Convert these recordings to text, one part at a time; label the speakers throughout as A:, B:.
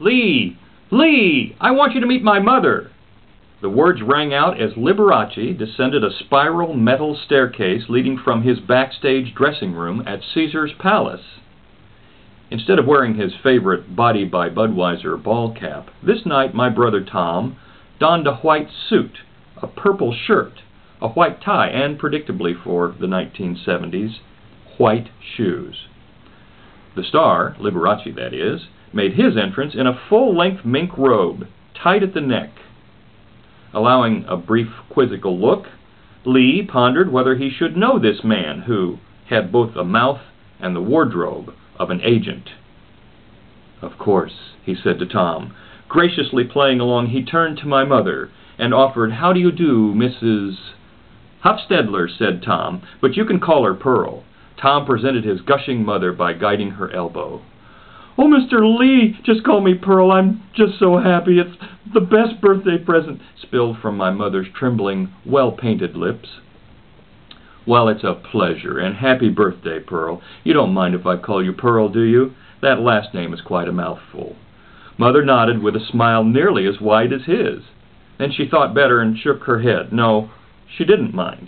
A: Lee! Lee! I want you to meet my mother!" The words rang out as Liberace descended a spiral metal staircase leading from his backstage dressing room at Caesar's Palace. Instead of wearing his favorite Body by Budweiser ball cap, this night my brother Tom donned a white suit, a purple shirt, a white tie, and, predictably for the 1970s, white shoes. The star, Liberace that is, made his entrance in a full-length mink robe, tight at the neck. Allowing a brief quizzical look, Lee pondered whether he should know this man who had both the mouth and the wardrobe of an agent. "Of course," he said to Tom. Graciously playing along, he turned to my mother and offered, "How do you do, Mrs. Huffstedler," said Tom, "but you can call her Pearl." Tom presented his gushing mother by guiding her elbow. "Oh, Mr. Lee, just call me Pearl. I'm just so happy. It's the best birthday present," spilled from my mother's trembling, well-painted lips. "Well, it's a pleasure, and happy birthday, Pearl. You don't mind if I call you Pearl, do you? That last name is quite a mouthful." Mother nodded with a smile nearly as wide as his. Then she thought better and shook her head. No, she didn't mind.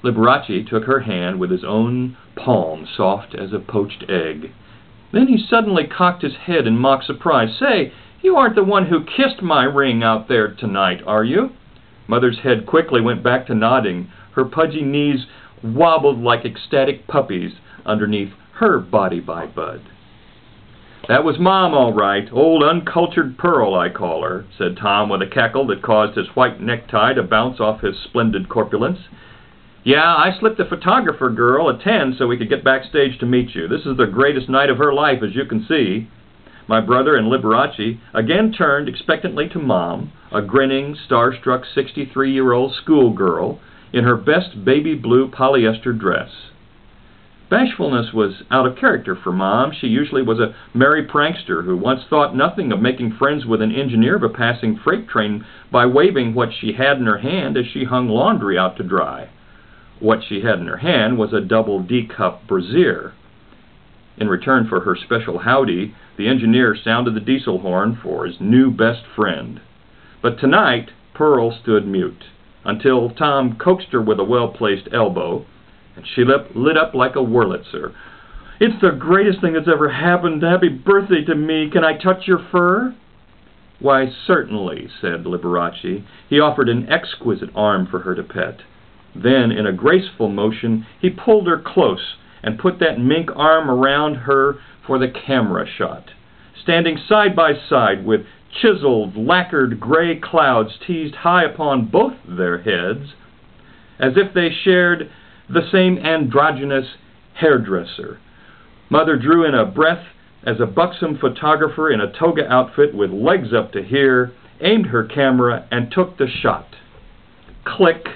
A: Liberace took her hand with his own palm soft as a poached egg. Then he suddenly cocked his head in mock surprise. "Say, you aren't the one who kissed my ring out there tonight, are you?" Mother's head quickly went back to nodding. Her pudgy knees wobbled like ecstatic puppies underneath her Body by Bud. "That was Mom, all right. Old uncultured Pearl, I call her," said Tom with a cackle that caused his white necktie to bounce off his splendid corpulence. "Yeah, I slipped the photographer girl a 10 so we could get backstage to meet you. This is the greatest night of her life, as you can see." My brother and Liberace again turned expectantly to Mom, a grinning, starstruck 63-year-old schoolgirl in her best baby blue polyester dress. Bashfulness was out of character for Mom. She usually was a merry prankster who once thought nothing of making friends with an engineer of a passing freight train by waving what she had in her hand as she hung laundry out to dry. What she had in her hand was a double D-cup brassiere. In return for her special howdy, the engineer sounded the diesel horn for his new best friend. But tonight, Pearl stood mute, until Tom coaxed her with a well-placed elbow, and she lit up like a Wurlitzer. "It's the greatest thing that's ever happened. Happy birthday to me. Can I touch your fur?" "Why, certainly," said Liberace. He offered an exquisite arm for her to pet. Then, in a graceful motion, he pulled her close and put that mink arm around her for the camera shot. Standing side by side with chiseled, lacquered gray clouds teased high upon both their heads, as if they shared the same androgynous hairdresser, Mother drew in a breath as a buxom photographer in a toga outfit with legs up to here aimed her camera and took the shot. Click!